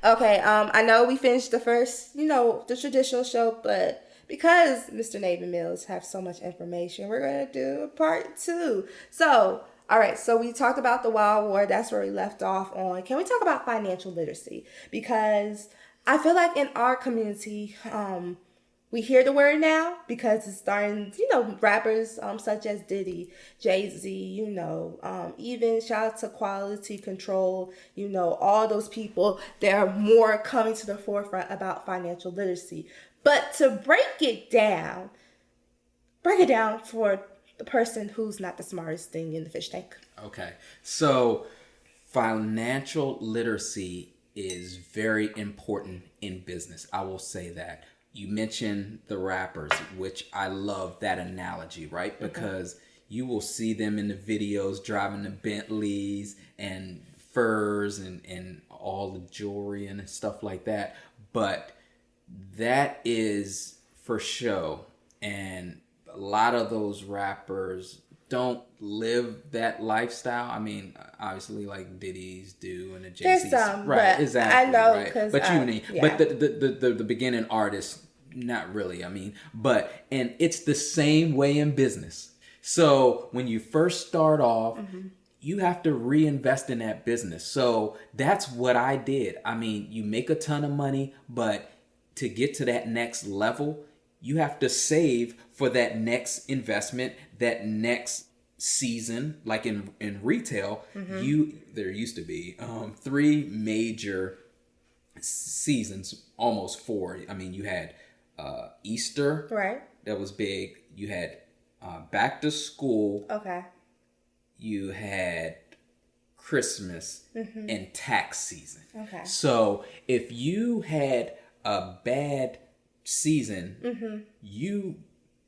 Okay, I know we finished the first, the traditional show, but because Mr. Navin Mills have so much information, we're going to do a part 2. So, all right, so we talked about the Wild War. That's where we left off on. Can we talk about financial literacy? Because I feel like in our community, we hear the word now because it's starting, rappers such as Diddy, Jay-Z, even shout out to Quality Control, all those people, they're more coming to the forefront about financial literacy. But to break it down for the person who's not the smartest thing in the fish tank. Okay, so financial literacy is very important in business. I will say that. You mentioned the rappers, which I love that analogy, right? Because you will see them in the videos driving the Bentleys and furs and all the jewelry and stuff like that. But that is for show. And a lot of those rappers don't live that lifestyle. I mean, obviously, like Diddy's do and the Jay-Z's. There's some, right? But exactly. I know, right? But but the beginning artists, not really. I mean, and it's the same way in business. So when you first start off, you have to reinvest in that business. So that's what I did. I mean, you make a ton of money, but to get to that next level, you have to save for that next investment, that next season. Like in retail, there used to be 3 major seasons, almost 4. I mean, you had Easter, right? That was big. You had back to school. Okay. You had Christmas and tax season. Okay. So if you had a bad season, you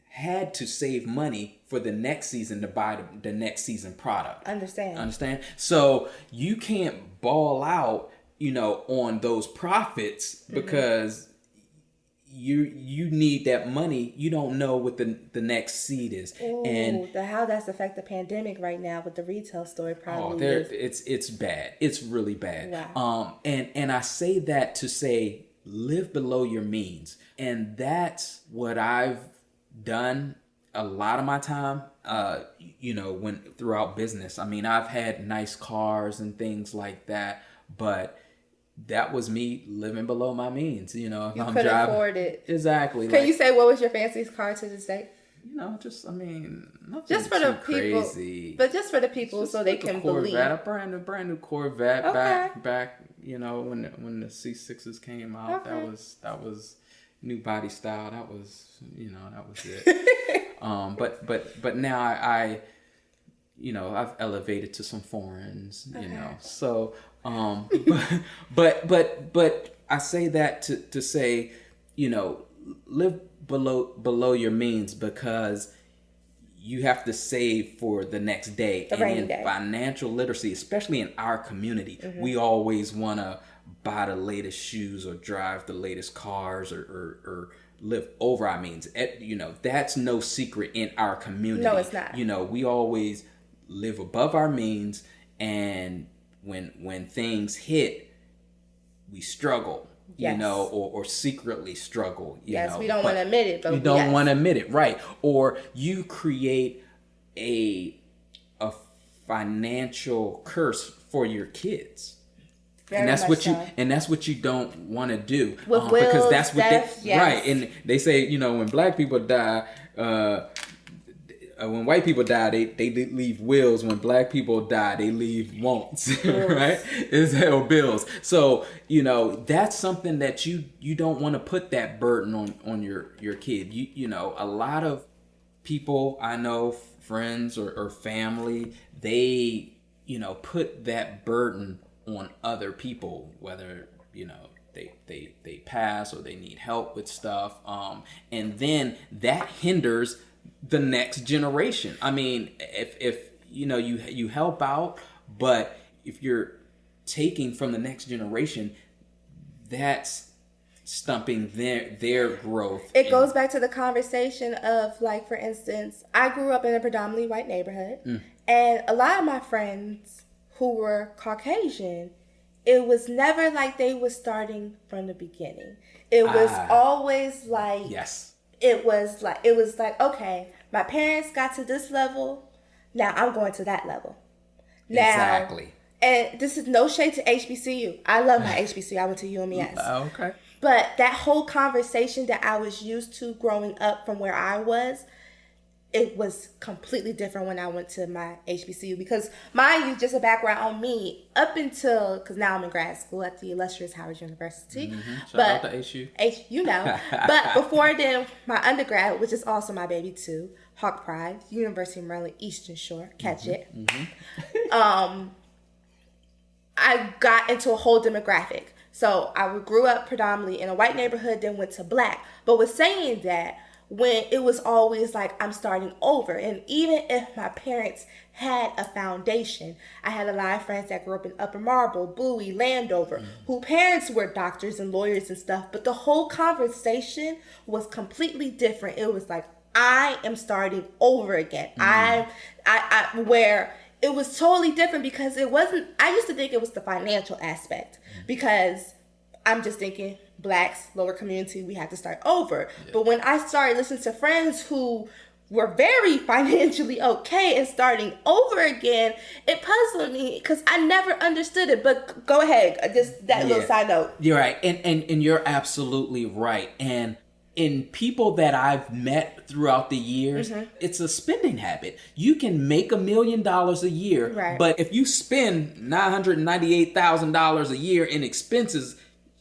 had to save money for the next season to buy the next season product. Understand? So you can't ball out, on those profits because you need that money. You don't know what the next seed is. Ooh, and how that's affect the pandemic right now with the retail store probably. It's bad. It's really bad. Wow. And I say that to say live below your means. And that's what I've done a lot of my time, when throughout business. I mean, I've had nice cars and things like that, but that was me living below my means. If you I'm could driving, afford it. Exactly. Can you say what was your fanciest car to this day? Just for the people, crazy. But just for the people, so they can believe. A brand new Corvette. Okay. back. When the C6s came out, Okay. that was new body style. That was it. But now I I've elevated to some foreigns. So but I say that to say live below your means, because you have to save for the next day. Financial literacy, especially in our community, we always want to buy the latest shoes or drive the latest cars or live over our means. That's no secret in our community. No, it's not. We always live above our means, and when things hit, we struggle. Yes. Or secretly struggle. We don't want to admit it, but you don't want to admit it, right? Or you create a financial curse for your kids. Very and that's much what so. That's what you don't want to do. With wills, because that's what death, yes. Right. And they say, when black people die, when white people die, they leave wills. When black people die, they leave wants, right? Or bills. So, that's something that you don't want to put that burden on your kid. A lot of people I know, friends or family, they, put that burden on other people, whether, you know, they pass or they need help with stuff. And then that hinders the next generation. I mean, if you know, you help out, but if you're taking from the next generation, that's stumping their growth. It goes back to the conversation of, like, for instance, I grew up in a predominantly white neighborhood, and a lot of my friends who were Caucasian, it was never like they were starting from the beginning. It was always like, yes, it was like, okay, my parents got to this level, now I'm going to that level. Now, exactly. And this is no shade to HBCU. I love my HBCU. I went to UMES. Okay. But that whole conversation that I was used to growing up from where I was, it was completely different when I went to my HBCU. Because, mind you, just a background on me, up until, because now I'm in grad school at the illustrious Howard University. Shout out to HU. You know. But before then, my undergrad, which is also my baby too, Hawk Pride, University of Maryland, Eastern Shore, catch it. I got into a whole demographic. So I grew up predominantly in a white neighborhood, then went to black. But with saying that, when it was always like I'm starting over. And even if my parents had a foundation, I had a lot of friends that grew up in Upper Marlboro, Bowie, Landover, who parents were doctors and lawyers and stuff. But the whole conversation was completely different. It was like, I am starting over again. I where it was totally different, because it wasn't, I used to think it was the financial aspect, because I'm just thinking blacks, lower community, we had to start over. Yeah. But when I started listening to friends who were very financially okay and starting over again, it puzzled me because I never understood it. But go ahead, just that little side note. You're right. And you're absolutely right. And in people that I've met throughout the years, it's a spending habit. You can make $1 million a year, right, but if you spend $998,000 a year in expenses,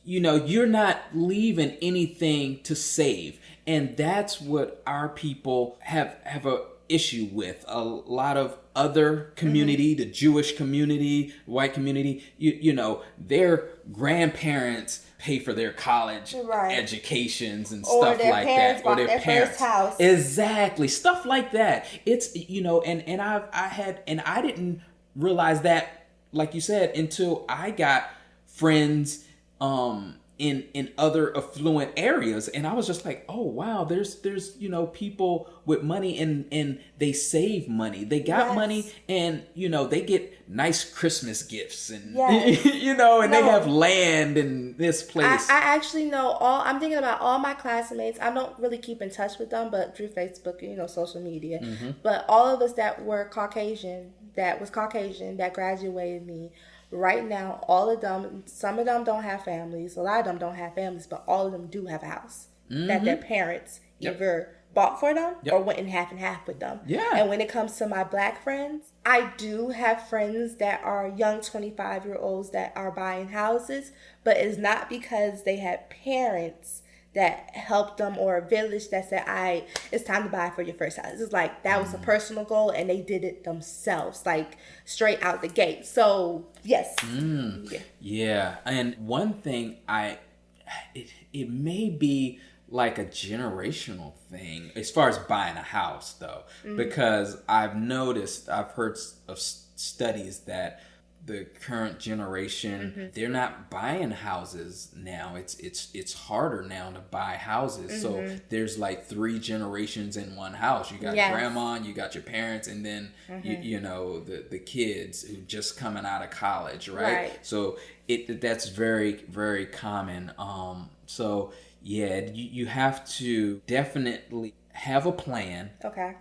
you know, you're not leaving anything to save. And that's what our people have a issue with. A lot of other community, the Jewish community, white community, you know, their grandparents pay for their college educations and stuff like that, or their parents' first house. Exactly, stuff like that. It's, you know, and I didn't realize that, like you said, until I got friends in other affluent areas, and I was just like, oh wow, there's you know, people with money and they save money, they got money, and you know, they get nice Christmas gifts, and you know, and they have land in this place. I actually know I'm thinking about all my classmates. I don't really keep in touch with them, but through Facebook, you know, social media. But all of us that were Caucasian, that graduated me. Right now, all of them, some of them don't have families, a lot of them don't have families, but all of them do have a house that their parents either bought for them or went in half and half with them. And when it comes to my black friends, I do have friends that are young 25-year-olds that are buying houses, but it's not because they had parents that helped them or a village that said, it's time to buy for your first house. It's like that was a personal goal, and they did it themselves, like straight out the gate. So yes. Yeah. And one thing it may be like a generational thing as far as buying a house though, because I've heard of studies that the current generation, they're not buying houses now. It's harder now to buy houses. So there's like 3 generations in one house. You got grandma, you got your parents, and then you know, the kids who just coming out of college, right? So that's very, very common. So yeah, you have to definitely have a plan. Okay.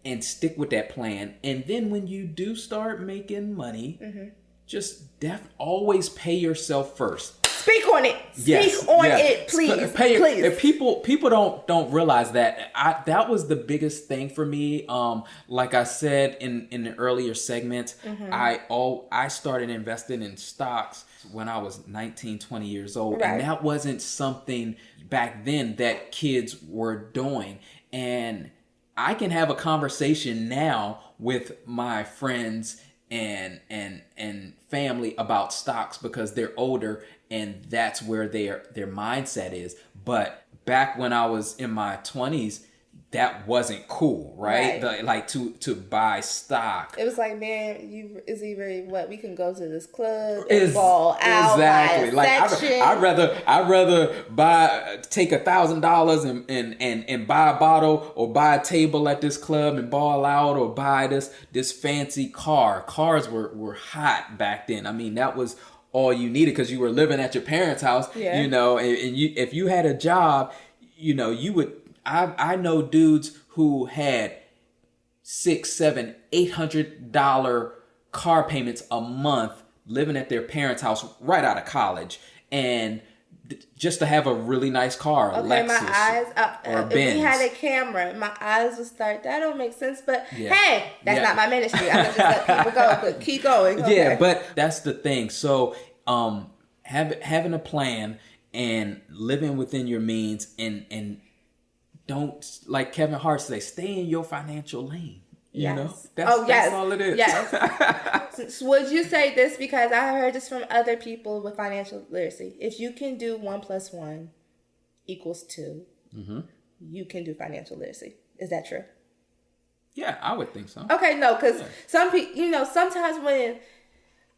And stick with that plan. And then when you do start making money, just always pay yourself first. Speak on it. Speak on it, please. Please. People don't realize that. That was the biggest thing for me. Like I said in the earlier segment, I started investing in stocks when I was 19, 20 years old. And that wasn't something back then that kids were doing. And I can have a conversation now with my friends and family about stocks because they're older and that's where their mindset is. But back when I was in my 20s, that wasn't cool, right? Like to buy stock. It was like, man, it's either what we can go to this club and ball out, exactly. Like I'd rather take $1,000 and buy a bottle or buy a table at this club and ball out, or buy this fancy car. Cars were hot back then. I mean, that was all you needed because you were living at your parents' house, you know, and you, if you had a job, you know, you would. I know dudes who had $600, $700, $800 car payments a month living at their parents' house right out of college, and just to have a really nice car, okay, Lexus, my eyes, or a if Benz. we had a camera, my eyes would start. That don't make sense, but hey, that's not my ministry. I'm just let people go, but keep going. Okay. Yeah, but that's the thing. So, having a plan and living within your means, and don't, like Kevin Hart say, stay in your financial lane. You know, that's all it is. Yes. So would you say this, because I heard this from other people with financial literacy? If you can do 1 + 1 = 2, you can do financial literacy. Is that true? Yeah, I would think so. Okay, no, because some people, you know, sometimes when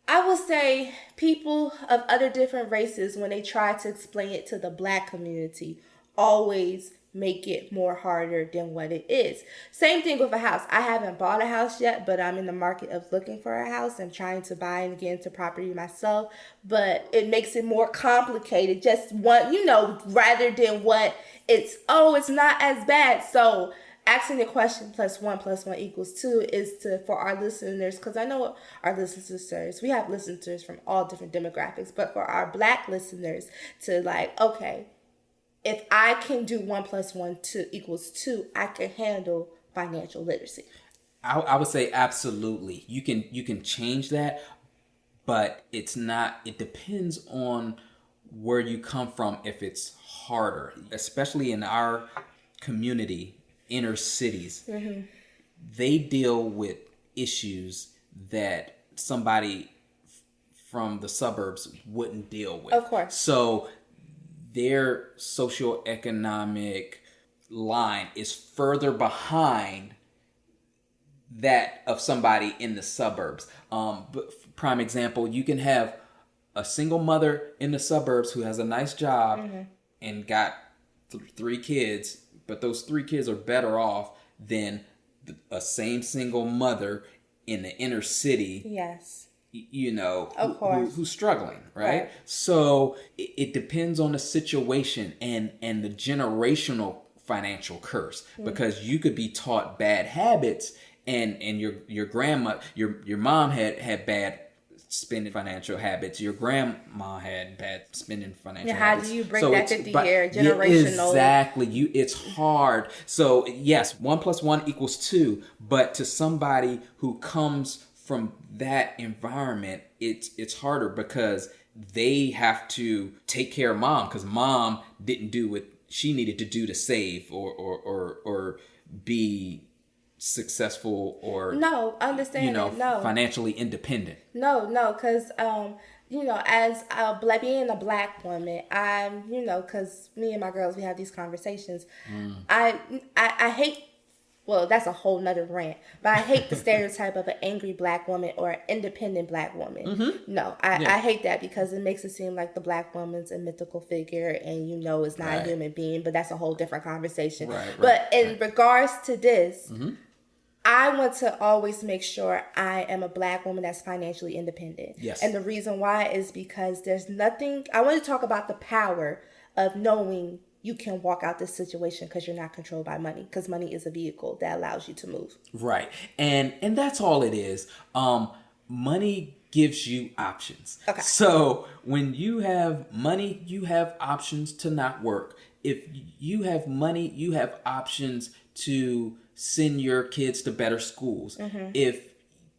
I will say people of other different races, when they try to explain it to the Black community, always make it more harder than what it is. Same thing with a house. I haven't bought a house yet, but I'm in the market of looking for a house. I'm trying to buy and get into property myself, but it makes it more complicated. Just one, you know, rather than what it's not as bad. So asking the question +1 + 1 = 2 is to, for our listeners, because I know our listeners, we have listeners from all different demographics, but for our Black listeners to like, okay, if I can do 1 + 1 = 2, I can handle financial literacy. I would say absolutely. You can change that, but it's not. It depends on where you come from. If it's harder, especially in our community, inner cities, they deal with issues that somebody from the suburbs wouldn't deal with. Of course. So their socioeconomic line is further behind that of somebody in the suburbs. But prime example, you can have a single mother in the suburbs who has a nice job and got 3 kids, but those 3 kids are better off than a same single mother in the inner city. Yes. You know, of course, who's struggling, right? So it depends on the situation and the generational financial curse, because you could be taught bad habits, and your grandma, your mom had bad spending financial habits. Your grandma had bad spending financial habits. How do you break that 50-year generational? Exactly. It's hard. So yes, 1 + 1 = 2, but to somebody who comes from that environment, it's harder because they have to take care of mom, because mom didn't do what she needed to do to save or be successful, or financially independent. No, because you know, as being a Black woman, I'm, you know, because me and my girls, we have these conversations. I hate. Well, that's a whole nother rant. But I hate the stereotype of an angry Black woman or an independent Black woman. No, I hate that, because it makes it seem like the Black woman's a mythical figure and, you know, it's not a human being. But that's a whole different conversation. But in regards to this, I want to always make sure I am a Black woman that's financially independent. Yes. And the reason why is because there's nothing... I want to talk about the power of knowing you can walk out this situation because you're not controlled by money, because money is a vehicle that allows you to move. Right. And that's all it is. Money gives you options. Okay. So when you have money, you have options to not work. If you have money, you have options to send your kids to better schools. If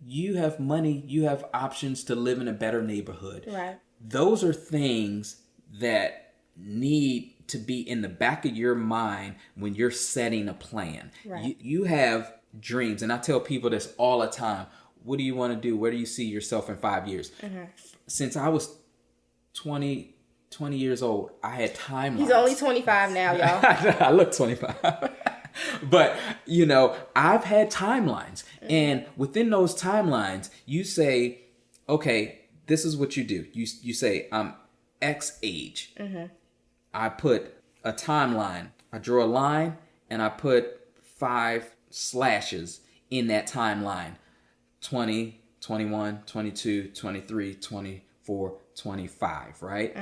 you have money, you have options to live in a better neighborhood. Right. Those are things that need to be in the back of your mind when you're setting a plan. Right. You have dreams, and I tell people this all the time. what do you want to do? Where do you see yourself in 5 years? Since I was 20 years old, I had timelines. He's only 25 now, y'all. I look 25. But, you know, I've had timelines. And within those timelines, you say, okay, this is what you do. You say, I'm X age. I put a timeline. I draw a line and I put 5 slashes in that timeline. 20, 21, 22, 23, 24, 25, right?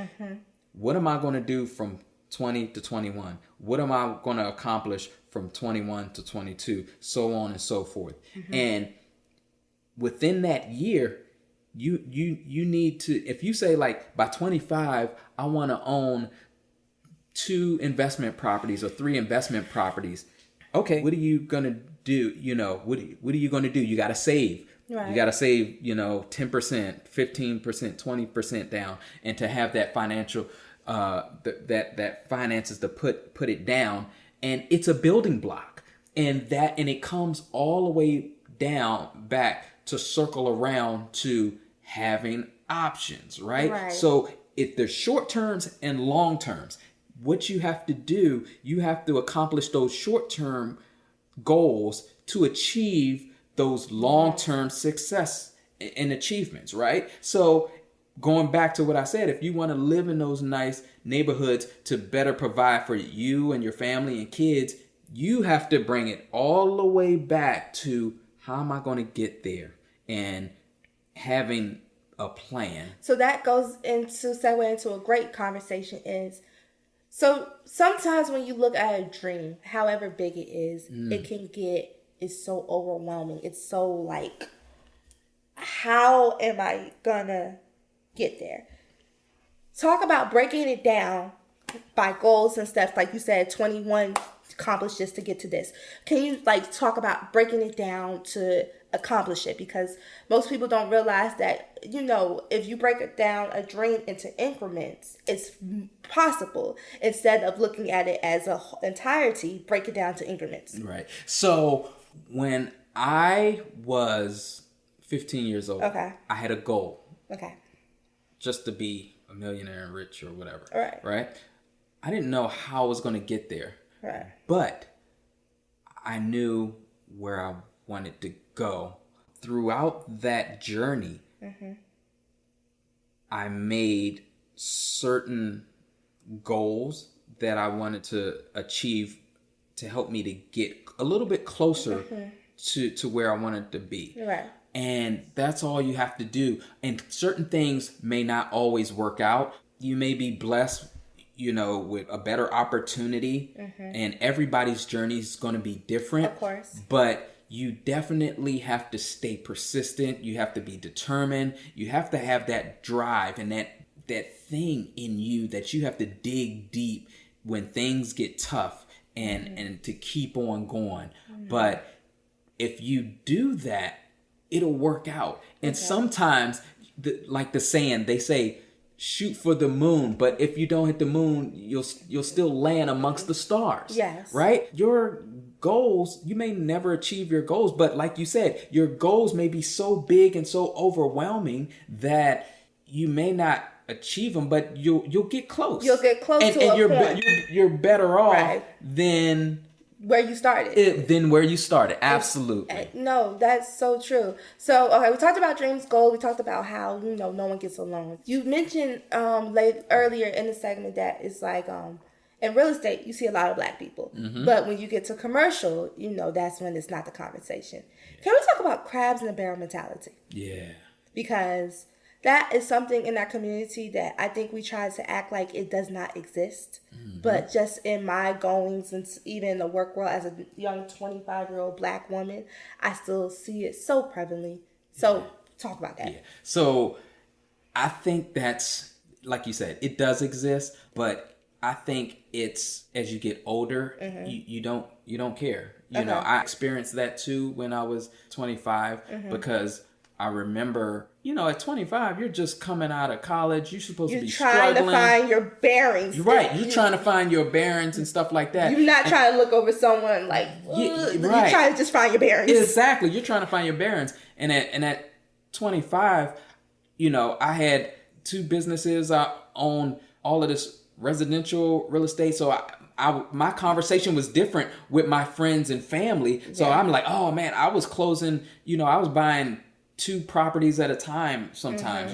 What am I going to do from 20 to 21? What am I going to accomplish from 21 to 22? So on and so forth. And within that year, you need to, if you say like by 25, I want to own 2 investment properties or 3 investment properties. Okay, what are you going to do? You know, what are you going to do? You got to save. Right. You got to save, you know, 10%, 15%, 20% down, and to have that financial, that finances to put it down. And it's a building block, and it comes all the way down back to circle around to having options, right? So if there's short terms and long terms, what you have to do, you have to accomplish those short-term goals to achieve those long-term success and achievements, right? So going back to what I said, if you want to live in those nice neighborhoods to better provide for you and your family and kids, you have to bring it all the way back to how am I going to get there and having a plan. So that goes into segue into a great conversation is, so sometimes when you look at a dream, however big it is, it can get, it's so overwhelming. It's so like, how am I gonna get there? Talk about breaking it down by goals and stuff. Like you said, 21 accomplished just to get to this. Can you like talk about breaking it down to accomplish it? Because most people don't realize that, you know, if you break it down a dream into increments, it's possible. Instead of looking at it as a entirety, break it down to increments. Right. So when I was 15 years old, I had a goal. Just to be a millionaire and rich or whatever. Right. I didn't know how I was going to get there. But I knew where I wanted to go. Throughout that journey, I made certain goals that I wanted to achieve to help me to get a little bit closer to where I wanted to be. And that's all you have to do. And certain things may not always work out. You may be blessed, you know, with a better opportunity, and everybody's journey is going to be different. Of course. But you definitely have to stay persistent. You have to be determined. You have to have that drive and that thing in you that you have to dig deep when things get tough and to keep on going. But if you do that, it'll work out. And sometimes, like the saying, they say, shoot for the moon, but if you don't hit the moon, you'll still land amongst the stars. Right? Your goals, you may never achieve your goals, but like you said, your goals may be so big and so overwhelming that you may not achieve them, but you'll get close. You'll get close to a point. You're better off than where you started. Absolutely. No, that's so true. So, okay, we talked about dreams, goals. We talked about how, you know, no one gets along. You mentioned earlier in the segment that it's like in real estate, you see a lot of black people. But when you get to commercial, you know, that's when it's not the conversation. Can we talk about crabs in the barrel mentality? Yeah. Because that is something in our community that I think we try to act like it does not exist. But just in my goings and even in the work world as a young 25-year-old black woman, I still see it so prevalently. So talk about that. So I think that's, like you said, it does exist, but I think it's as you get older, you don't care. You know, I experienced that too when I was 25 because I remember, you know, at 25, you're just coming out of college. You're supposed to be struggling. You're trying to find your bearings. You're right. You're trying to find your bearings and stuff like that. You're not trying to look over someone like, you're trying to just find your bearings. Exactly. You're trying to find your bearings. And at 25, I had 2 businesses. I owned all of this residential real estate. So my conversation was different with my friends and family. So I'm like, oh man, I was closing, I was buying 2 properties at a time sometimes.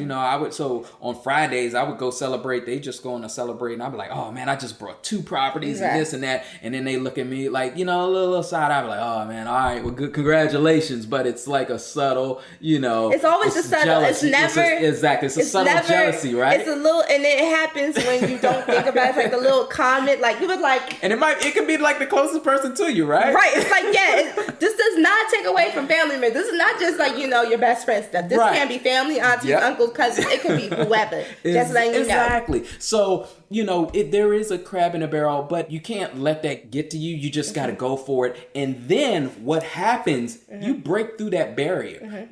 So on Fridays I would go celebrate. They just going to celebrate, and I'd be like, oh man, I just brought 2 properties and this and that. And then they look at me like, a little side eye, like, oh man, all right, well, good, congratulations. But it's like a subtle, it's always a subtle jealousy. It's never it's a subtle jealousy, right? It's a little, and it happens when you don't think about it. It's like a little comment, like you would like, and it could be like the closest person to you, right? It's like, this does not take away from family members. This is not just like your best friend stuff. This can be family, aunties, uncles, cousins. It could be whoever. Just letting you know. Exactly. So, there is a crab in a barrel, but you can't let that get to you. You just got to go for it. And then what happens, you break through that barrier,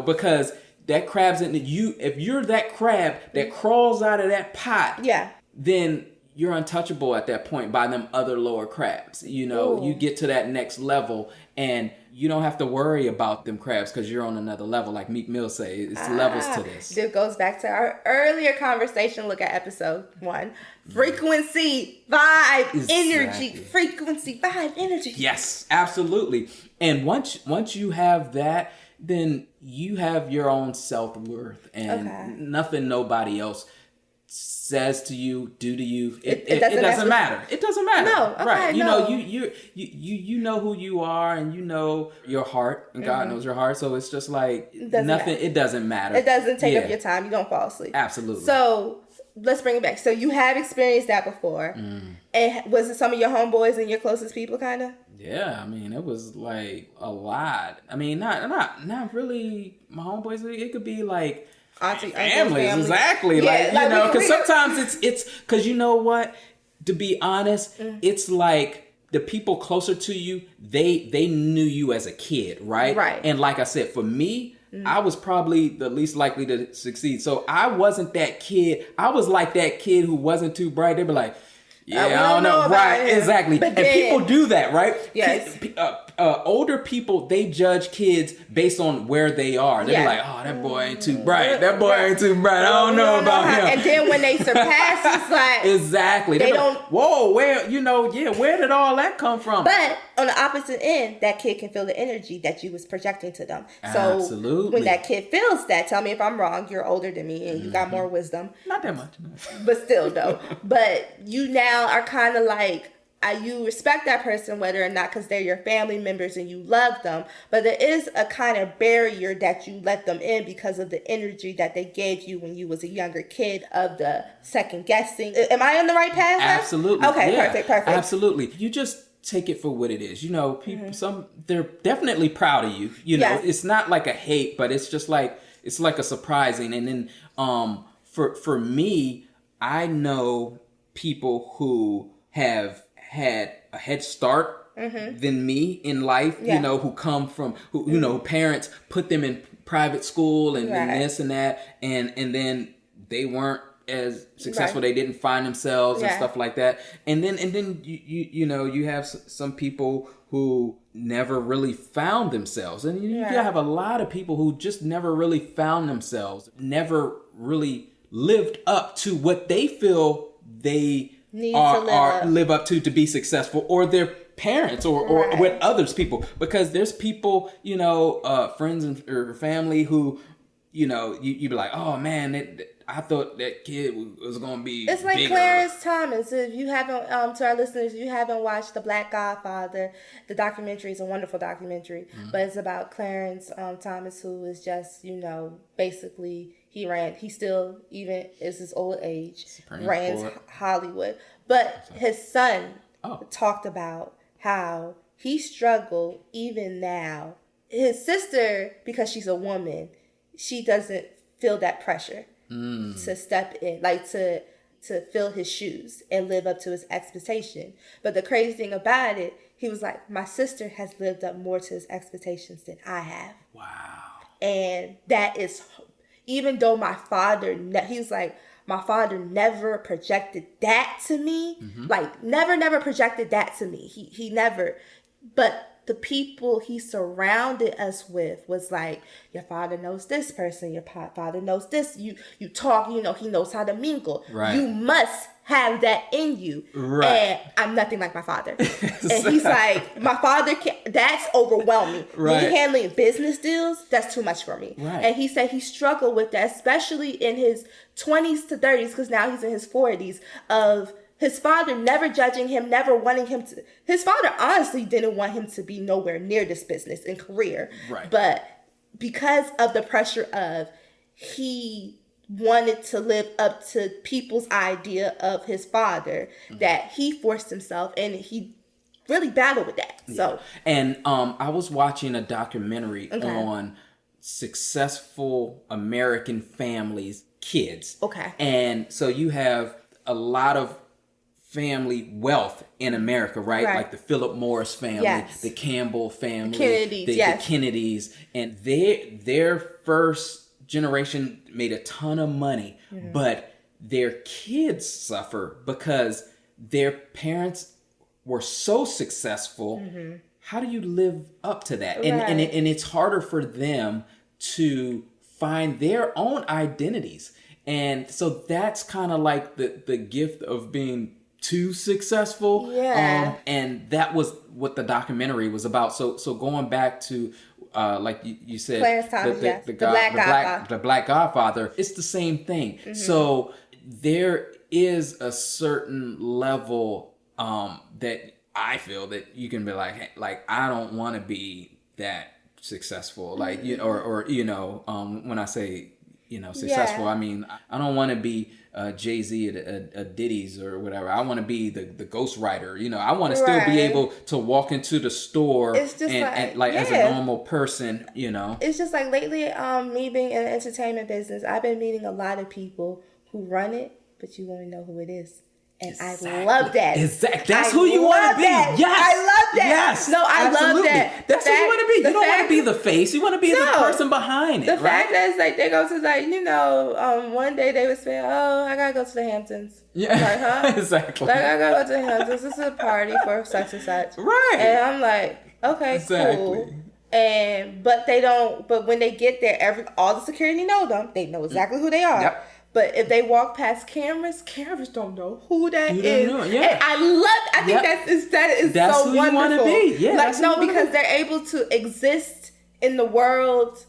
because that crab's in you. If you're that crab that crawls out of that pot, then you're untouchable at that point by them other lower crabs. You get to that next level, and you don't have to worry about them crabs because you're on another level. Like Meek Mill say, it's levels to this. It goes back to our earlier conversation. Look at episode 1. Frequency, vibe, energy. Frequency, vibe, energy. Yes, absolutely. And once you have that, then you have your own self-worth, and nothing nobody else says to you, do to you, it doesn't matter. It doesn't matter. No, okay, right? no. You know who you are, and you know your heart, and God knows your heart. So it's just like nothing. It doesn't matter. It doesn't take up your time. You don't fall asleep. Absolutely. So let's bring it back. So you have experienced that before, and was it some of your homeboys and your closest people, kind of? Yeah, I mean, it was like a lot. I mean, not really my homeboys. It could be like families, exactly. Yeah, because sometimes it's because you know what? To be honest, it's like the people closer to you, they knew you as a kid, right? Right. And like I said, for me, I was probably the least likely to succeed. So I wasn't that kid. I was like that kid who wasn't too bright. They'd be like, yeah, I don't know. Right, exactly. But and people do that, right? Yes. Older people, they judge kids based on where they are. They're like, oh, that boy ain't too bright. That boy ain't too bright. I don't know about him. And then when they surpass, it's like... Exactly. They don't... Like, whoa, where did all that come from? But on the opposite end, that kid can feel the energy that you was projecting to them. So absolutely. When that kid feels that, tell me if I'm wrong, you're older than me and you got more wisdom. Not that much. No. But still, though. But you now are kind of like... you respect that person whether or not because they're your family members and you love them, but there is a kind of barrier that you let them in because of the energy that they gave you when you was a younger kid, of the second guessing. Am I on the right path? Absolutely. Okay, yeah. Perfect. Absolutely. You just take it for what it is. People, they're definitely proud of you. It's not like a hate, but it's just like, it's like a surprising. And then for me, I know people who have had a head start than me in life, who come from, who parents put them in private school and this and that, and then they weren't as successful. They didn't find themselves and stuff like that. And then you have some people who never really found themselves. And you have a lot of people who just never really found themselves, never really lived up to what they feel they live up to be successful, or their parents or with others people, because there's people, friends or family who, you'd be like, oh man, I thought that kid was going to be It's like bigger. Clarence Thomas. If you haven't, to our listeners, if you haven't watched The Black Godfather, the documentary is a wonderful documentary, but it's about Clarence Thomas, who is just, basically, he still, even is his old age, ran Hollywood. But his son talked about how he struggled even now. His sister, because she's a woman, she doesn't feel that pressure to step in, like to fill his shoes and live up to his expectation. But the crazy thing about it, he was like, my sister has lived up more to his expectations than I have. Wow. And that is, even though my father never projected that to me, like never projected that to me. He never, but the people he surrounded us with was like, your father knows this person, your father knows this. You talk, he knows how to mingle. Right. You must have that in you. Right. And I'm nothing like my father. And he's like, my father that's overwhelming. Right. Me handling business deals, that's too much for me. Right. And he said he struggled with that, especially in his 20s to 30s, because now he's in his 40s, of his father never judging him, never wanting him to. His father honestly didn't want him to be nowhere near this business and career. Right. But because of the pressure of, he wanted to live up to people's idea of his father, that he forced himself, and he really battled with that. Yeah. So, and I was watching a documentary on successful American families, kids. Okay. And so you have a lot of family wealth in America, right? Like the Philip Morris family, yes. the Campbell family, Kennedys, the Kennedys, and their first generation made a ton of money, but their kids suffer because their parents were so successful. How do you live up to that? And it's harder for them to find their own identities. And so that's kind of like the gift of being too successful. Yeah. And that was what the documentary was about. So going back to like you said, the Black Godfather, it's the same thing. So there is a certain level that I feel that you can be like, hey, like, I don't want to be that successful, like, when I say, successful, I mean, I don't want to be Jay-Z at Diddy's or whatever. I want to be the ghostwriter. I want to still be able to walk into the store and as a normal person. It's just like lately, me being in the entertainment business, I've been meeting a lot of people who run it, but you won't know who it is. And exactly. I love that. Exactly. That's who you want to be. That. Yes. I love that. Yes. No, I Absolutely. love that. That's who you want to be. You don't want to be the face. You want to be the person behind it. The fact that it's like they go to one day they would say, "Oh, I gotta go to the Hamptons." Yeah. I'm like, huh? Exactly. Like, I gotta go to the Hamptons. This is a party for such and such. Right. And I'm like, okay, cool. But when they get there, all the security know them. They know exactly who they are. Yep. But if they walk past cameras don't know who that is. Yeah. And I think that is that's so who wonderful. You want to be. Yeah. Because they're able to exist in the world,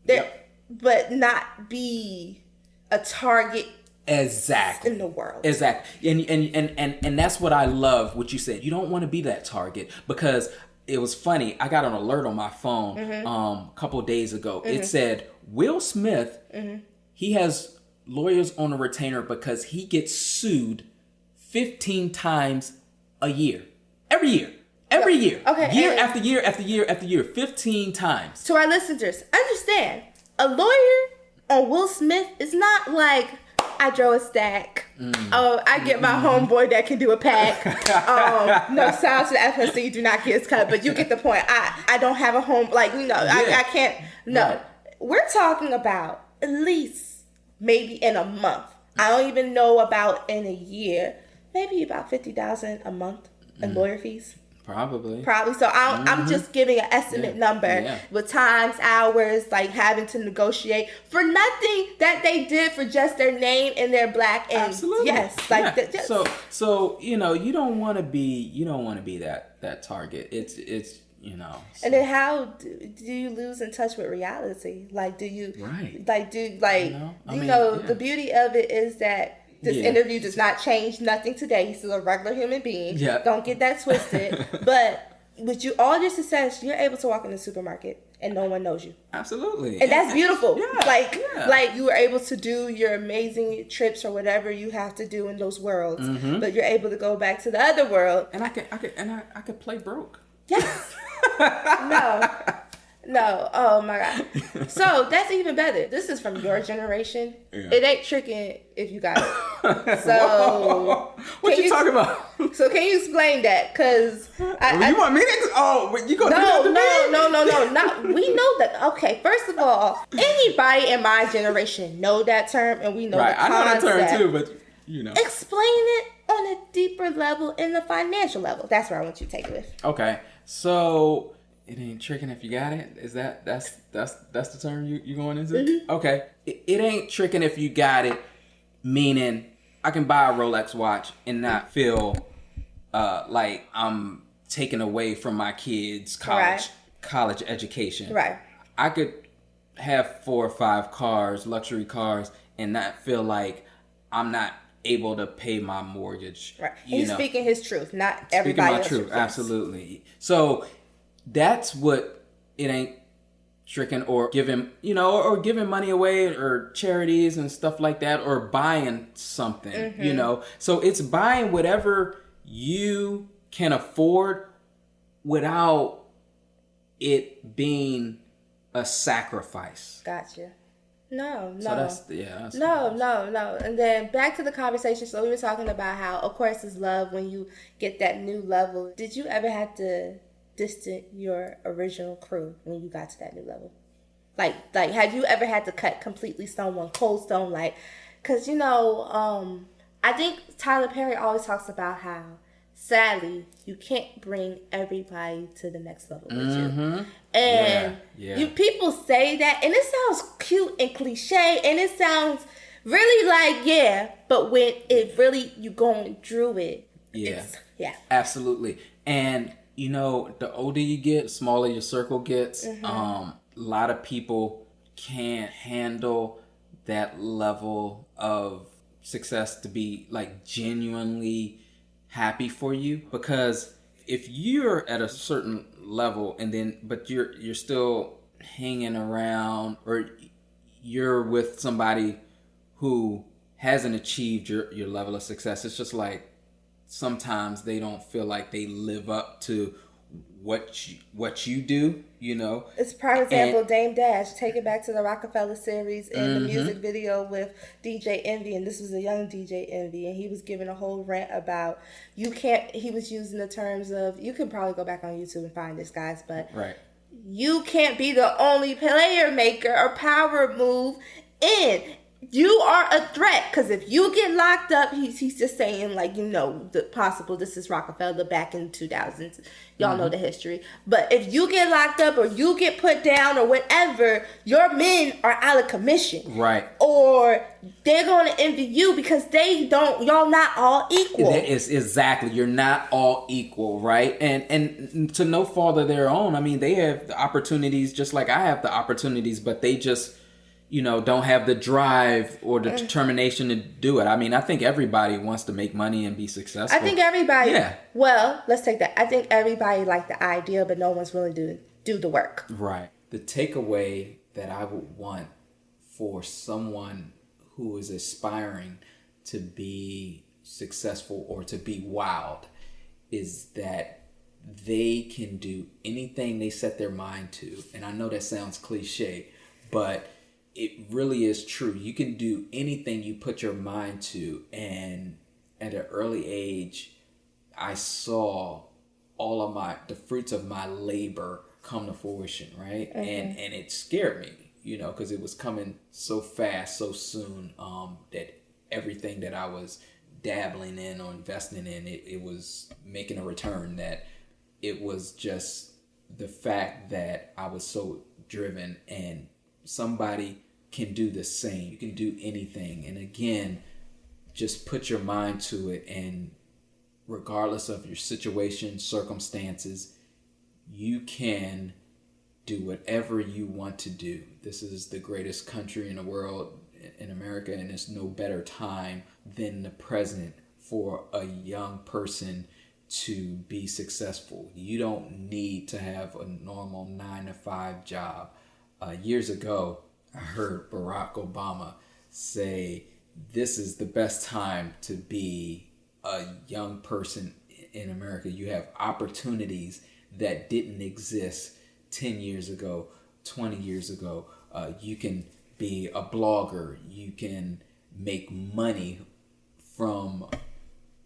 but not be a target. Exactly. In the world. Exactly. And that's what I love what you said. You don't want to be that target, because it was funny. I got an alert on my phone a couple of days ago. It said Will Smith, he has lawyers on a retainer because he gets sued 15 times a year. Every year. Okay. Year after year after year after year. 15 times. To our listeners, understand, a lawyer on Will Smith is not like, I draw a stack. I get my homeboy that can do a pack. No, shout out to the FNC, do not get his cut, but you get the point. I don't have a home, I can't. No, right. We're talking about at least maybe in a month. I don't even know about in a year. Maybe about $50,000 a month in lawyer fees. Probably. So I'm just giving an estimate number with times, hours, like having to negotiate for nothing that they did for just their name and their black. And absolutely. Yes. So you don't want to be that target. It's. So. And then how do you lose in touch with reality? Like, do you, the beauty of it is that this interview does not change nothing today. He's still a regular human being. Yeah. Don't get that twisted. But with all your success, you're able to walk in the supermarket and no one knows you. Absolutely. And that's beautiful. Yeah. Like you were able to do your amazing trips or whatever you have to do in those worlds. But you're able to go back to the other world. And I could play broke. Yes. No. Oh my God. So that's even better. This is from your generation. Yeah. It ain't tricking if you got it. So what you talking about? So can you explain that? Because you want me to? Oh, you gonna do that to me? No. We know that. Okay, first of all, anybody in my generation know that term, and we know the concept. I know that term too, but explain it on a deeper level, in the financial level. That's where I want you to take it with. Okay. So It ain't tricking if you got it. Is that's the term you going into? Mm-hmm. Okay. It ain't tricking if you got it, meaning I can buy a Rolex watch and not feel like I'm taking away from my kids' college education. Right. I could have 4 or 5 cars, luxury cars, and not feel like I'm not able to pay my mortgage. Right. He's speaking his truth, not everybody else's truth. Absolutely. So that's what it ain't tricking or giving, or giving money away or charities and stuff like that, or buying something, mm-hmm. So it's buying whatever you can afford without it being a sacrifice. Gotcha. No. So that's no. And then back to the conversation. So we were talking about how, of course, it's love when you get that new level. Did you ever have to distance your original crew when you got to that new level? Like have you ever had to cut completely someone cold stone? Like, because I think Tyler Perry always talks about how, sadly, you can't bring everybody to the next level with mm-hmm. you. And people say that, and it sounds cute and cliche, and it sounds really like, but when it really, you going through it. Yeah. Absolutely. And, the older you get, the smaller your circle gets. Mm-hmm. A lot of people can't handle that level of success to be, like, genuinely happy for you, because if you're at a certain level but you're still hanging around, or you're with somebody who hasn't achieved your level of success, it's just like sometimes they don't feel like they live up to what you do, It's a prime example. Dame Dash, take it back to the Rockefeller series in mm-hmm. the music video with DJ Envy, and this was a young DJ Envy, and he was giving a whole rant about he was using the terms of, you can probably go back on YouTube and find this, guys, but right. You can't be the only player maker or power move in. You are a threat, because if you get locked up, he's just saying, like, this is Rockefeller back in 2000s. Y'all know the history. But if you get locked up or you get put down or whatever, your men are out of commission. Right. Or they're going to envy you because y'all not all equal. Exactly. You're not all equal, right? And to no fault of their own. I mean, they have the opportunities just like I have the opportunities, but they just don't have the drive or the determination to do it. I mean, I think everybody wants to make money and be successful. I think everybody, well, let's take that. I think everybody like the idea, but no one's willing to do the work. Right. The takeaway that I would want for someone who is aspiring to be successful or to be wild is that they can do anything they set their mind to. And I know that sounds cliche, but it really is true. You can do anything you put your mind to. And at an early age, I saw all of the fruits of my labor come to fruition, right? Mm-hmm. And it scared me, because it was coming so fast, so soon, that everything that I was dabbling in or investing in, it was making a return. That it was just the fact that I was so driven, and somebody can do the same. You can do anything. And again, just put your mind to it, and regardless of your situation, circumstances, you can do whatever you want to do. This is the greatest country in the world, in America, and there's no better time than the present for a young person to be successful. You don't need to have a normal 9-to-5 job. Years ago, I heard Barack Obama say, this is the best time to be a young person in America. You have opportunities that didn't exist 10 years ago, 20 years ago. You can be a blogger. You can make money from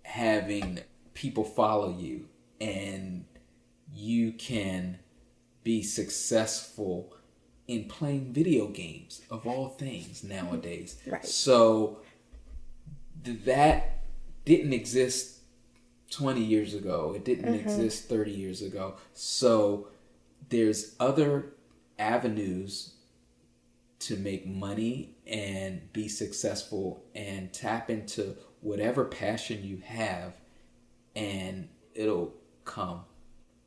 having people follow you. And you can be successful in playing video games, of all things, nowadays. Right. So that didn't exist 20 years ago. It didn't exist 30 years ago. So there's other avenues to make money and be successful and tap into whatever passion you have, and it'll come.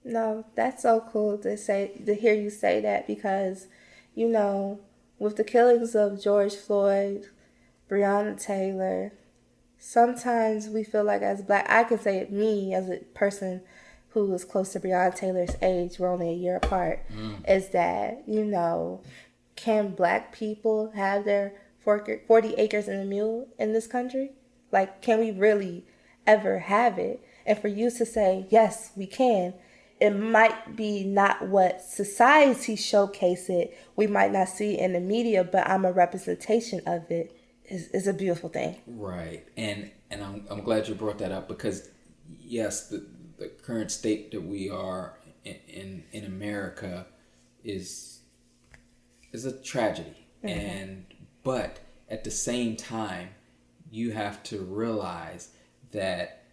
No, that's so cool to hear you say that, because, with the killings of George Floyd, Breonna Taylor, sometimes we feel like as black, I can say it, me as a person who was close to Breonna Taylor's age, we're only a year apart, is that, can black people have their 40 acres and a mule in this country? Like, can we really ever have it? And for you to say, yes, we can, it might be not what society showcase it. We might not see it in the media, but I'm a representation of it. Is a beautiful thing. Right. And I'm glad you brought that up, because yes, the current state that we are in America is a tragedy. But at the same time, you have to realize that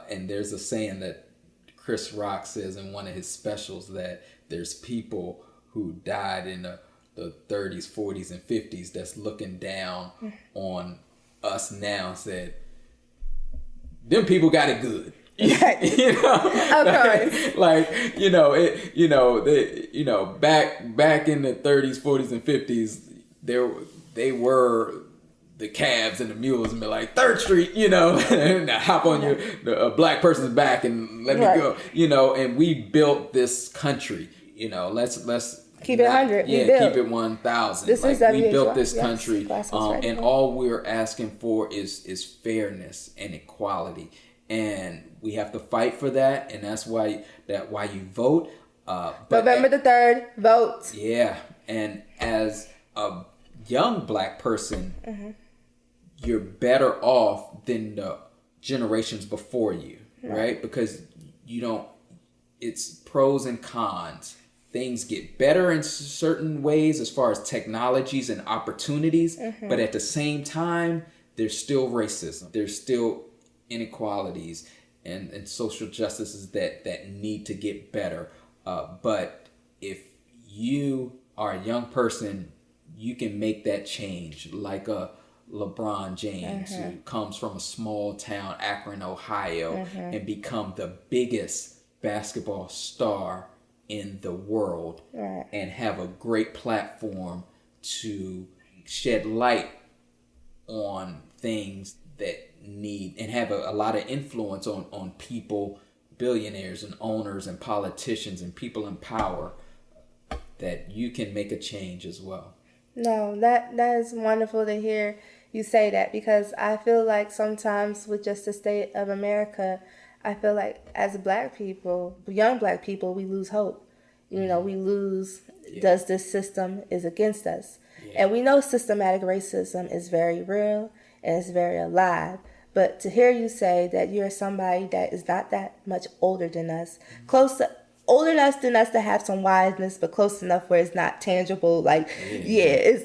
and there's a saying that Chris Rock says in one of his specials, that there's people who died in the 30s, 40s, and 50s that's looking down on us now and said, them people got it good. Back in the 30s, 40s, and 50s, they were the cabs and the mules and be like, 3rd Street, and hop on a black person's back and let me go, and we built this country, let's keep it 100. Yeah, keep it 1,000. This is we built this country, and all we're asking for is fairness and equality, and we have to fight for that, and that's why you vote. November the 3rd, vote. Yeah, and as a young black person, you're better off than the generations before you, right? Because it's pros and cons. Things get better in certain ways as far as technologies and opportunities, but at the same time, there's still racism. There's still inequalities and social justices that need to get better. But if you are a young person, you can make that change, like a LeBron James, who comes from a small town, Akron, Ohio, and become the biggest basketball star in the world, and have a great platform to shed light on things that need, and have a lot of influence on people, billionaires and owners and politicians and people in power, that you can make a change as well. No, that is wonderful to hear you say that, because I feel like sometimes with just the state of America, I feel like as black people, young black people, we lose hope. We lose, does this system is against us. And we know systematic racism is very real and it's very alive. But to hear you say that you're somebody that is not that much older than us, older enough than us to have some wiseness, but close enough where it's not tangible. Like, you're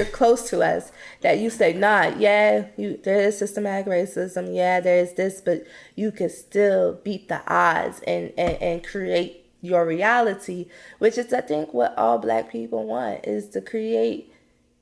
close to us. That you say, there is systematic racism. Yeah, there is this, but you can still beat the odds and create your reality, which is, I think, what all black people want, is to create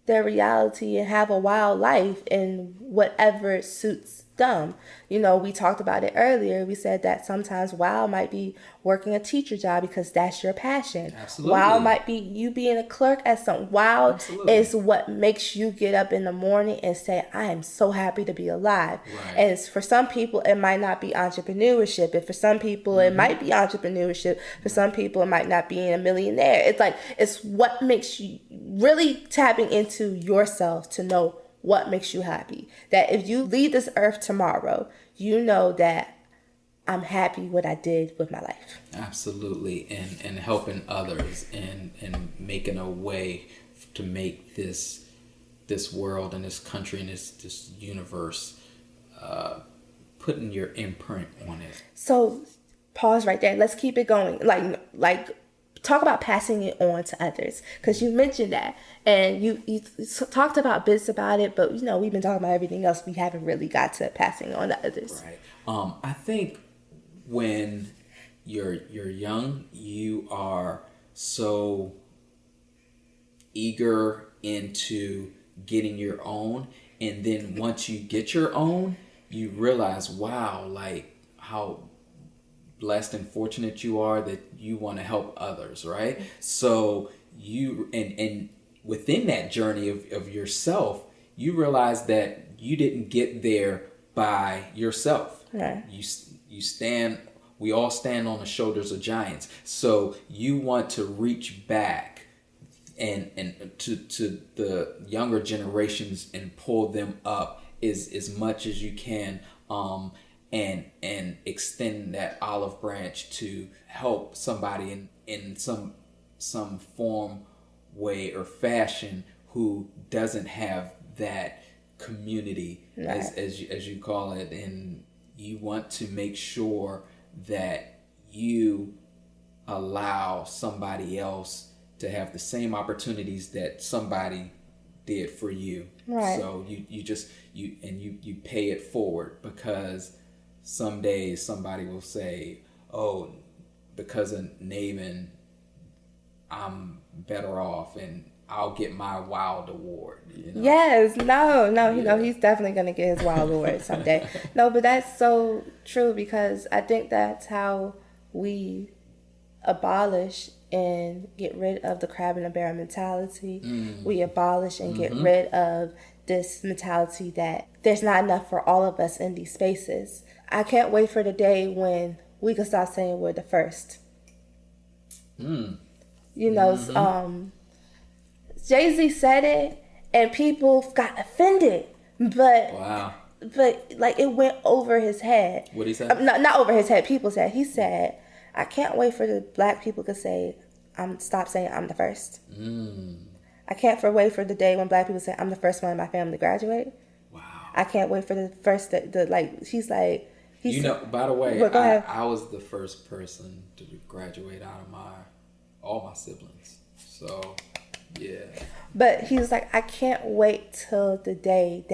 their reality and have a wild life in whatever suits them. We talked about it earlier. We said that sometimes wild might be working a teacher job because that's your passion. Absolutely. Wild might be you being a clerk at something. Wild is what makes you get up in the morning and say, I am so happy to be alive. Right. And for some people, it might not be entrepreneurship. And for some people, it might be entrepreneurship. For some people, it might not be a millionaire. It's like, it's what makes you really tapping into yourself to know what makes you happy. That if you leave this earth tomorrow, you know that I'm happy what I did with my life. Absolutely. And helping others and making a way to make this world and this country and this universe, putting your imprint on it. So pause right there. Let's keep it going. Like talk about passing it on to others, because you mentioned that, and you talked about bits about it, but we've been talking about everything else. We haven't really got to passing it on to others. Right. I think when you're young, you are so eager into getting your own, and then once you get your own, you realize, wow, like how blessed and fortunate you are that you want to help others, right? So you and within that journey of yourself, you realize that you didn't get there by yourself. Right. You stand. We all stand on the shoulders of giants. So you want to reach back and to the younger generations and pull them up as much as you can, and extend that olive branch to help somebody in some form, way, or fashion who doesn't have that community, right. as you call it, and you want to make sure that you allow somebody else to have the same opportunities that somebody did for you. Right. So you pay it forward, because some days somebody will say, oh, because of Navin, I'm better off and I'll get my Wild Award. You know? Yes, no, he's definitely going to get his Wild Award someday. No, but that's so true, because I think that's how we abolish and get rid of the crab in the barrel mentality. We abolish and get rid of this mentality that there's not enough for all of us in these spaces. I can't wait for the day when we can stop saying we're the first. You know, Jay-Z said it and people got offended, but wow. But like it went over his head. What he said? Not over his head. People said, he said, I can't wait for the black people to say, stop saying I'm the first. I can't wait for the day when black people say I'm the first one in my family to graduate. Wow. I can't wait for the first he's like, you know, by the way, go ahead. I was the first person to graduate out of all my siblings. So, yeah. But he was like, I can't wait till the day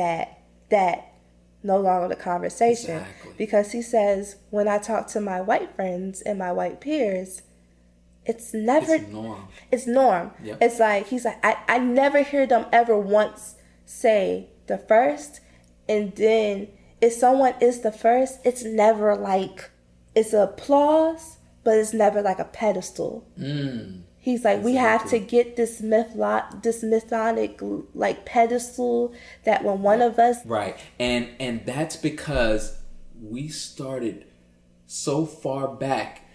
that no longer the conversation. Exactly. Because he says, when I talk to my white friends and my white peers, it's norm. Yep. It's like, he's like, I never hear them ever once say the first, and then if someone is the first, it's never like, it's applause, but it's never like a pedestal. He's like, we have to get this mythonic like pedestal that when one of us... Right. And that's because we started so far back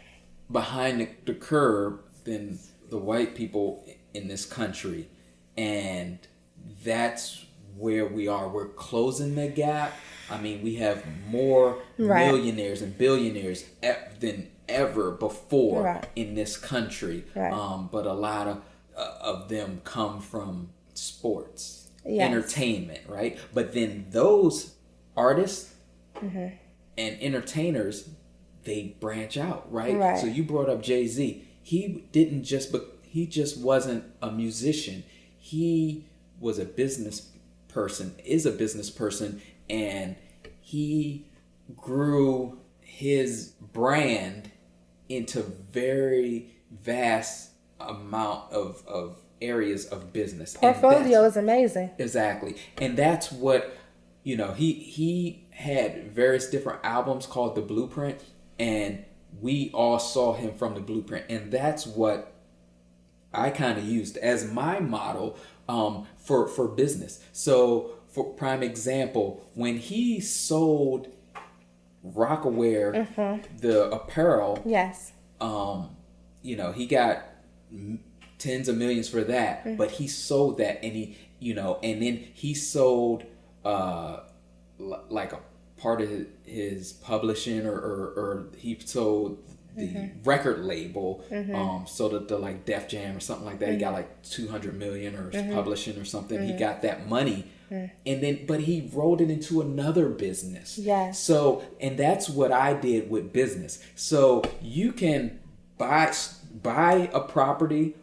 behind the curve than the white people in this country. And that's where we are. We're closing the gap. I mean, we have more millionaires and billionaires than ever before in this country. But a lot of them come from sports, entertainment, right? But then those artists and entertainers, they branch out, right? So you brought up Jay-Z. He just wasn't a musician. He was a business person, is a business person, and he grew his brand into very vast amount of areas of business. Portfolio is amazing. Exactly. And that's what, you know, he had various different albums called The Blueprint, and we all saw him from The Blueprint. And that's what I kind of used as my model for business. So, for prime example, when he sold Rockaware, the apparel, you know, he got tens of millions for that, but he sold that, and he, you know, and then he sold like a part of his publishing, or he sold the record label, so that the like Def Jam or something like that, he got like 200 million or publishing or something. He got that money, and then but he rolled it into another business. So, and that's what I did with business. So you can buy a property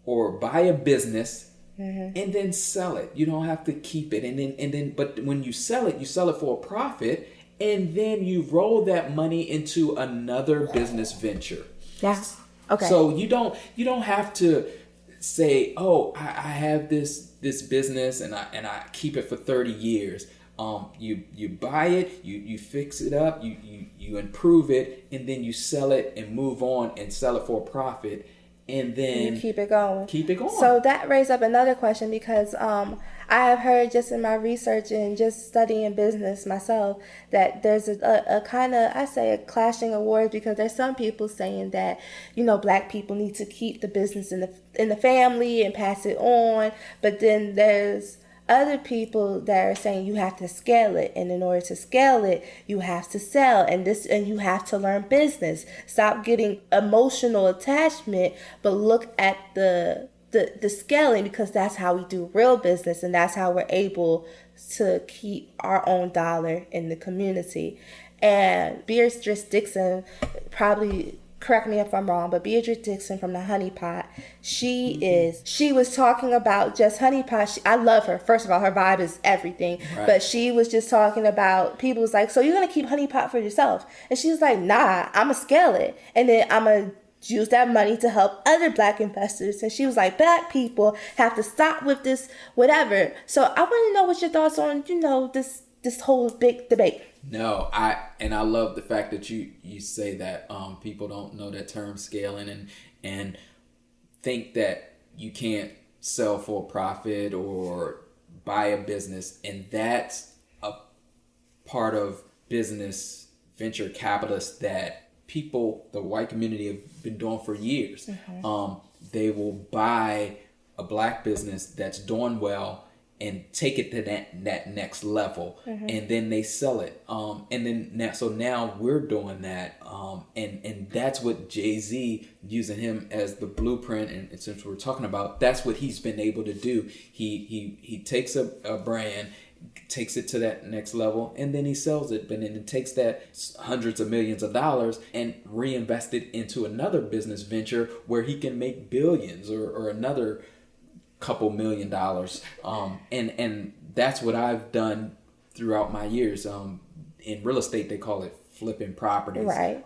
or buy a business and then sell it. You don't have to keep it, and then but when you sell it for a profit, and then you roll that money into another business venture. Yeah. Okay. So you don't have to say, oh, I have this business and I keep it for 30 years. You buy it, you fix it up, you improve it, and then you sell it and move on and sell it for a profit, and then you keep it going. Keep it going. So that raised up another question, because I have heard just in my research and just studying business myself that there's a kind of, I say, a clashing of words, because there's some people saying that, Black people need to keep the business in the family and pass it on, but then there's other people that are saying you have to scale it, and in order to scale it, you have to sell, and you have to learn business. Stop getting emotional attachment, but look at the scaling, because that's how we do real business, and that's how we're able to keep our own dollar in the community. And Beatrice Dixon, probably correct me if I'm wrong, but Beatrice Dixon from the Honey Pot, she was talking about just Honey Pot. I love her. First of all, her vibe is everything. Right. But she was just talking about, people was like, so you're going to keep Honey Pot for yourself? And she was like, nah, I'm going to scale it. And then I'm going to use that money to help other Black investors. And she was like, Black people have to stop with this whatever. So I want to know what your thoughts on, this whole big debate. No, I love the fact that you say that people don't know that term scaling and think that you can't sell for a profit or buy a business, and that's a part of business venture capitalists that people, the white community, have been doing for years. Mm-hmm. They will buy a Black business that's doing well and take it to that next level, mm-hmm. and then they sell it. And then now we're doing that, and that's what Jay-Z, using him as the blueprint, and since we're talking about, that's what he's been able to do. He takes a brand, takes it to that next level, and then he sells it, but then it takes that hundreds of millions of dollars and reinvest it into another business venture where he can make billions or another couple $1 million, and that's what I've done throughout my years. In real estate, they call it flipping properties, right?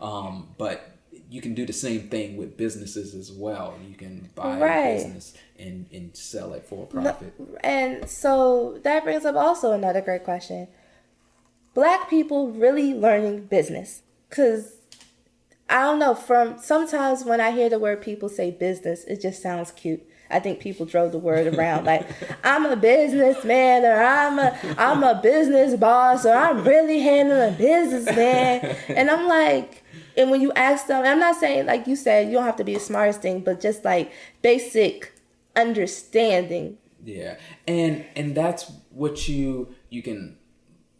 But you can do the same thing with businesses as well. You can buy a business and sell it for a profit. And so that brings up also another great question: Black people really learning business? Because I don't know. From sometimes when I hear the word people say business, it just sounds cute. I think people drove the word around like, I'm a businessman, or I'm a business boss, or I'm really handling business, man. And I'm like, and when you ask them, I'm not saying, like you said, you don't have to be the smartest thing, but just like basic understanding. Yeah. And that's what you can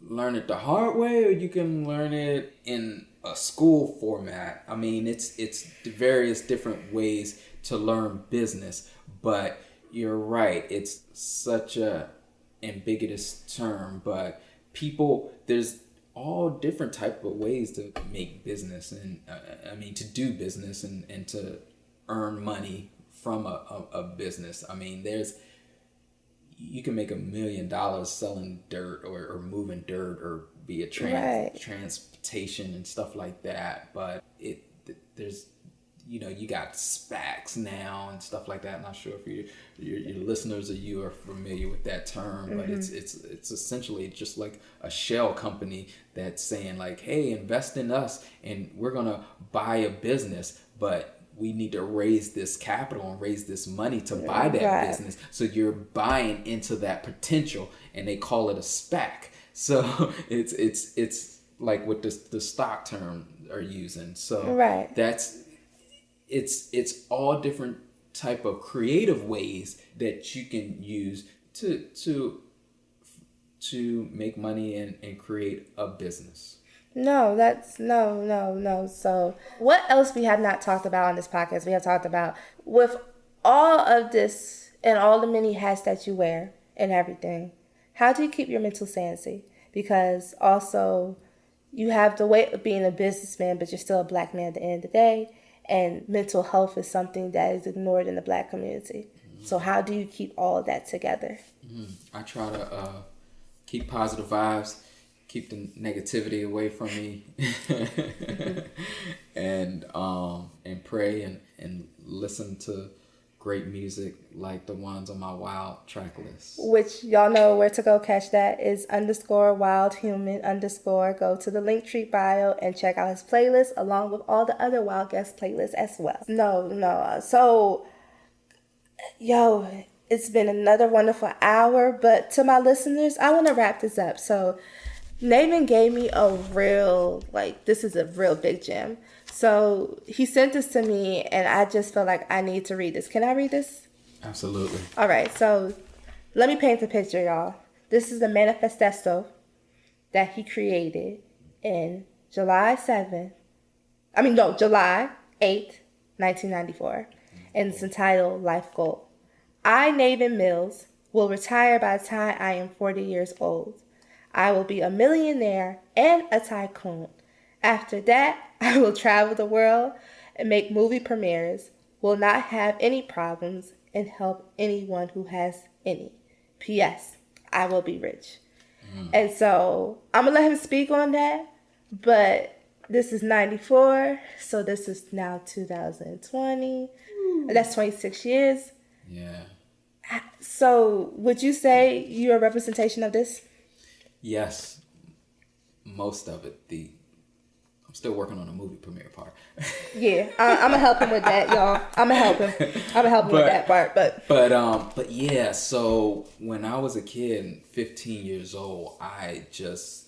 learn it the hard way, or you can learn it in a school format. I mean, it's the various different ways to learn business. But you're right, it's such a ambiguous term, but there's all different type of ways to make business, and to do business and to earn money from a business. I mean, you can make $1 million selling dirt or moving dirt or be a transportation and stuff like that, but there's you got SPACs now and stuff like that. I'm not sure if your listeners or you are familiar with that term, mm-hmm. but it's essentially just like a shell company that's saying like, hey, invest in us and we're gonna buy a business, but we need to raise this capital and raise this money to buy that business. So you're buying into that potential, and they call it a SPAC. So it's like what the stock term are using. So it's all different type of creative ways that you can use to make money and create a business. No. So what else we have not talked about on this podcast? We have talked about, with all of this and all the many hats that you wear and everything, how do you keep your mental sanity? Because also you have the weight of being a businessman, but you're still a Black man at the end of the day. And mental health is something that is ignored in the Black community. Mm-hmm. So how do you keep all of that together? Mm-hmm. I try to keep positive vibes, keep the negativity away from me, and pray and listen to great music like the ones on my Wild track list. Which y'all know where to go catch that is _wildhuman_ go to the Linktree bio and check out his playlist along with all the other Wild Guest playlists as well. No. So, yo, it's been another wonderful hour, but to my listeners, I want to wrap this up. So, Navin gave me a real, this is a real big gem. So he sent this to me, and I just felt like I need to read this. Can I read this? Absolutely. All right, so let me paint the picture, y'all. This is the manifesto that he created in July 8th, 1994. And it's entitled Life Goal. I, Navin Mills, will retire by the time I am 40 years old. I will be a millionaire and a tycoon. After that, I will travel the world and make movie premieres, will not have any problems, and help anyone who has any. P.S. I will be rich. And so I'm going to let him speak on that, but this is 94, so this is now 2020. That's 26 years. Yeah. So would you say you're a representation of this? Yes. Most of it. I'm still working on a movie premiere part. Yeah, I'm gonna help him with that, y'all. I'm gonna help him with that part. But yeah. So when I was a kid, 15 years old, I just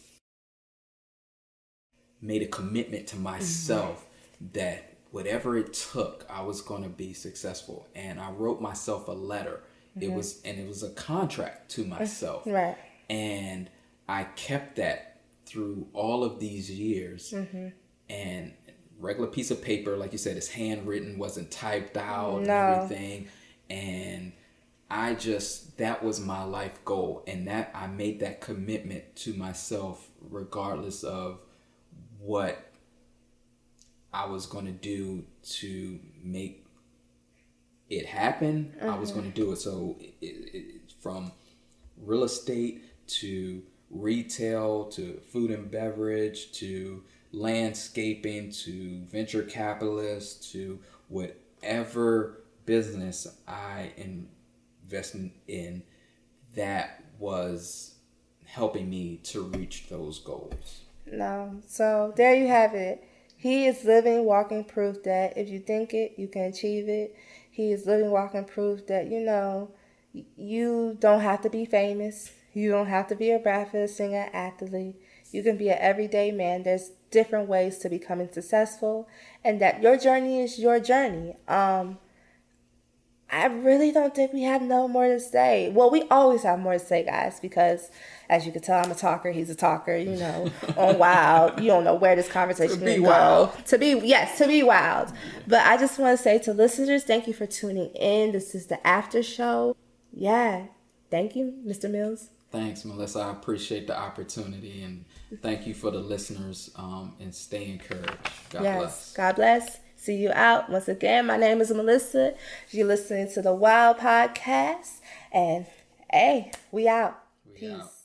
made a commitment to myself that whatever it took, I was going to be successful. And I wrote myself a letter. It was a contract to myself. Right. And I kept that through all of these years. And regular piece of paper, like you said, it's handwritten, wasn't typed out and everything. And that was my life goal. And that I made that commitment to myself regardless of what I was going to do to make it happen. I was going to do it. So from real estate to retail to food and beverage to landscaping to venture capitalists to whatever business I invested in, that was helping me to reach those goals. No. So there you have it. He is living, walking proof that if you think it, you can achieve it. He is living, walking proof that, you don't have to be famous. You don't have to be a rapper, singer, athlete. You can be an everyday man. There's different ways to becoming successful, and that your journey is your journey. I really don't think we have no more to say. Well, we always have more to say, guys, because as you can tell, I'm a talker. He's a talker, on Wild. You don't know where this conversation will go. To be wild. But I just want to say to listeners, thank you for tuning in. This is the after show. Yeah. Thank you, Mr. Mills. Thanks, Melissa. I appreciate the opportunity, and thank you for the listeners, and stay encouraged. God bless. God bless. See you out. Once again, my name is Melissa. You're listening to the Wild Podcast, and hey, we out. Peace.